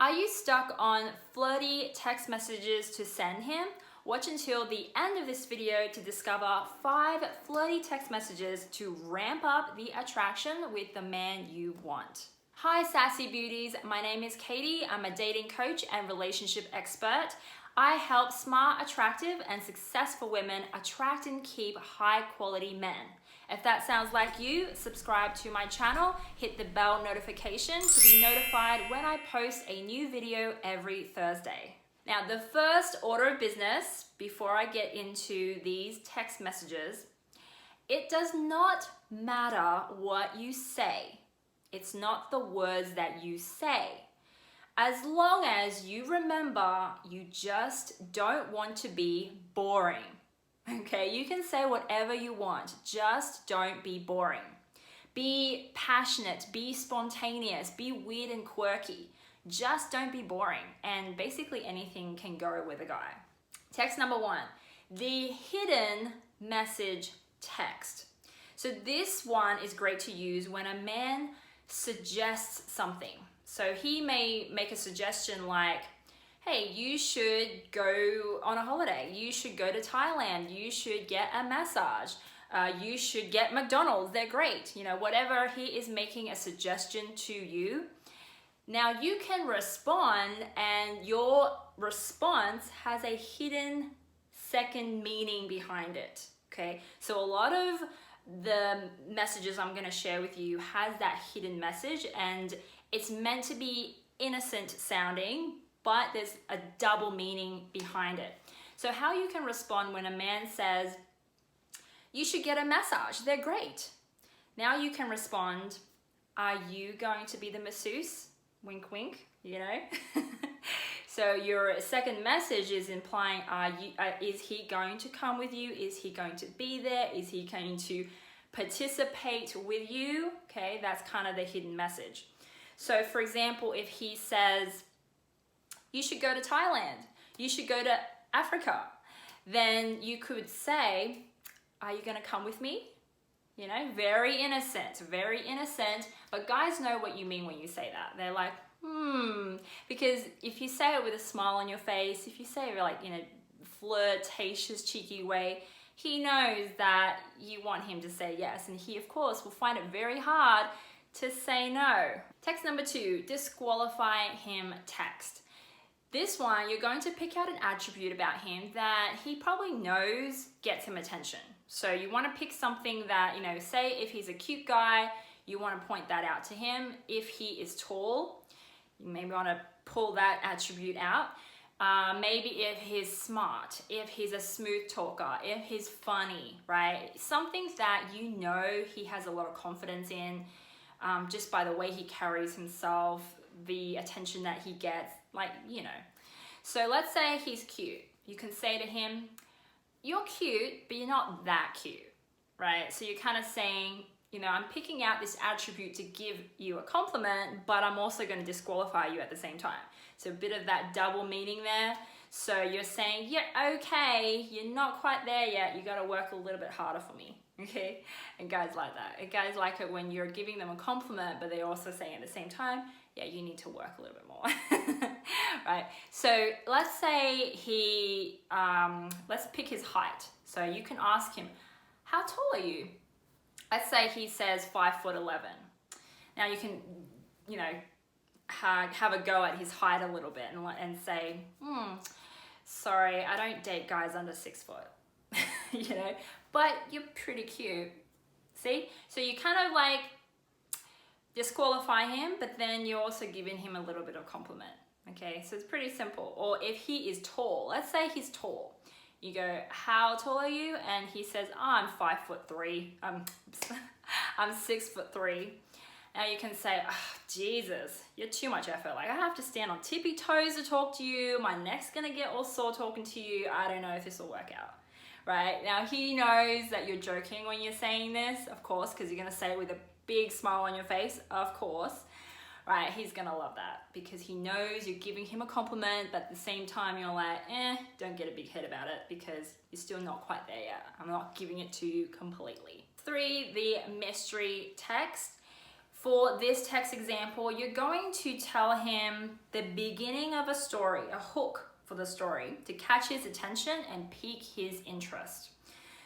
Are you stuck on flirty text messages to send him? Watch until the end of this video to discover 5 flirty text messages to ramp up the attraction with the man you want. Hi Sassy Beauties, my name is Katie. I'm a dating coach and relationship expert. I help smart, attractive, and successful women attract and keep high quality men. If that sounds like you, subscribe to my channel, hit the bell notification to be notified when I post a new video every Thursday. Now, the first order of business before I get into these text messages, it does not matter what you say. It's not the words that you say. As long as you remember, you just don't want to be boring. Okay, you can say whatever you want, just don't be boring. Be passionate, be spontaneous, be weird and quirky. Just don't be boring, and basically anything can go with a guy. Text number 1, the hidden message text. So this one is great to use when a man suggests something. So he may make a suggestion like, hey, you should go on a holiday. You should go to Thailand. You should get a massage. You should get McDonald's. They're great. You know, whatever he is making a suggestion to you. Now you can respond, and your response has a hidden second meaning behind it. Okay, so a lot of the messages I'm going to share with you has that hidden message, and it's meant to be innocent sounding, but there's a double meaning behind it. So how you can respond when a man says, you should get a massage, they're great. Now you can respond, are you going to be the masseuse? Wink, wink, you know? So your second message is implying, is he going to come with you? Is he going to be there? Is he going to participate with you? Okay, that's kind of the hidden message. So for example, if he says, you should go to Thailand, you should go to Africa, then you could say, are you gonna come with me? You know, very innocent, but guys know what you mean when you say that. They're like, because if you say it with a smile on your face, if you say it like in a flirtatious, cheeky way, he knows that you want him to say yes, and he of course will find it very hard to say no. Text number 2, disqualify him text. This one, you're going to pick out an attribute about him that he probably knows gets him attention. So you want to pick something that, you know, say if he's a cute guy, you want to point that out to him. If he is tall, you maybe want to pull that attribute out. Maybe if he's smart, if he's a smooth talker, if he's funny, right? Something that you know he has a lot of confidence in, just by the way he carries himself, the attention that he gets, like, you know. So let's say he's cute. You can say to him, you're cute, but you're not that cute, right? So you're kind of saying, you know, I'm picking out this attribute to give you a compliment, but I'm also going to disqualify you at the same time. So a bit of that double meaning there. So you're saying, yeah, okay, you're not quite there yet. You got to work a little bit harder for me. Okay, and guys like that. And guys like it when you're giving them a compliment, but they're also saying at the same time, yeah, you need to work a little bit more. Right? So let's say he, let's pick his height. So you can ask him, how tall are you? Let's say he says 5'11". Now you can, you know, have a go at his height a little bit and say, sorry, I don't date guys under 6 foot. You know, but you're pretty cute. See? So you kind of like disqualify him, but then you're also giving him a little bit of compliment. Okay, so it's pretty simple. Or if he is tall, let's say he's tall. You go, how tall are you? And he says, oh, I'm 5'3". I'm 6'3". Now you can say, oh, Jesus, you're too much effort. Like, I have to stand on tippy toes to talk to you. My neck's gonna get all sore talking to you. I don't know if this will work out. Right? Now he knows that you're joking when you're saying this, of course, because you're gonna say it with a big smile on your face, of course. Right? He's gonna love that because he knows you're giving him a compliment, but at the same time you're like, don't get a big head about it because you're still not quite there yet. I'm not giving it to you completely. 3, the mystery text. For this text example, you're going to tell him the beginning of a story, a hook for the story, to catch his attention and pique his interest.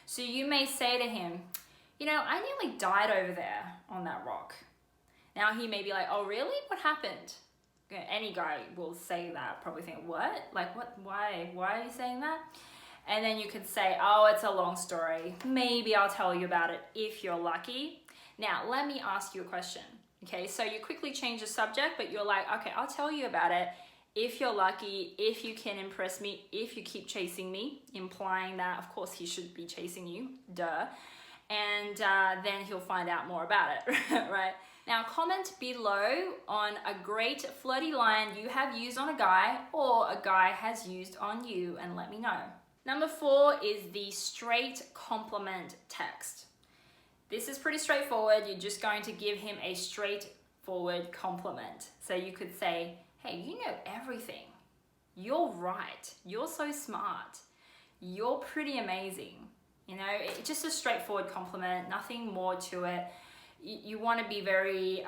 So you may say to him, you know, I nearly died over there on that rock. Now he may be like, oh really? What happened? Any guy will say that, probably think, what? Like what, why are you saying that? And then you could say, oh, it's a long story. Maybe I'll tell you about it if you're lucky. Now, let me ask you a question. Okay, so you quickly change the subject, but you're like, okay, I'll tell you about it if you're lucky, if you can impress me, if you keep chasing me, implying that, of course, he should be chasing you, duh. And then he'll find out more about it, right? Now, comment below on a great flirty line you have used on a guy or a guy has used on you and let me know. Number 4 is the straight compliment text. This is pretty straightforward. You're just going to give him a straightforward compliment. So you could say, hey, you know everything. You're right. You're so smart. You're pretty amazing. You know, it's just a straightforward compliment, nothing more to it. You want to be very,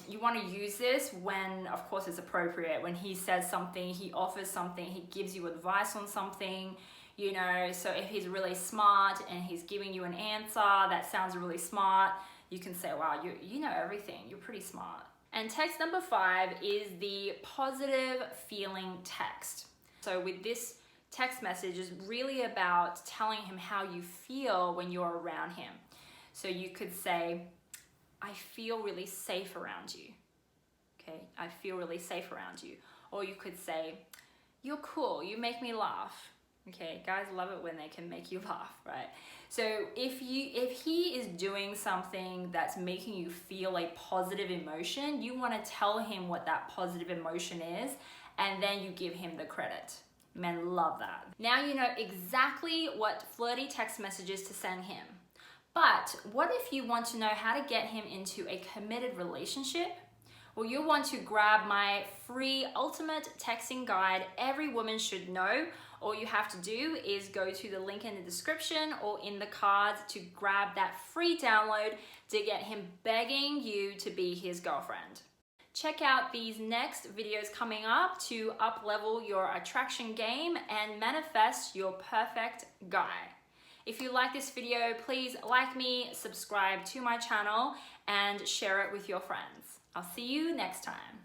you want to use this when, of course, it's appropriate. When he says something, he offers something, he gives you advice on something, you know. So if he's really smart and he's giving you an answer that sounds really smart, you can say, wow, you know everything, you're pretty smart. And text number 5 is the positive feeling text. So with this text message is really about telling him how you feel when you're around him. So you could say, I feel really safe around you. Okay, I feel really safe around you. Or you could say, you're cool, you make me laugh. Okay, guys love it when they can make you laugh, right? So if he is doing something that's making you feel a positive emotion, you want to tell him what that positive emotion is, and then you give him the credit. Men love that. Now you know exactly what flirty text messages to send him. But what if you want to know how to get him into a committed relationship? Well, you'll want to grab my free ultimate texting guide every woman should know. All you have to do is go to the link in the description or in the cards to grab that free download to get him begging you to be his girlfriend. Check out these next videos coming up to up-level your attraction game and manifest your perfect guy. If you like this video, please like me, subscribe to my channel, and share it with your friends. I'll see you next time.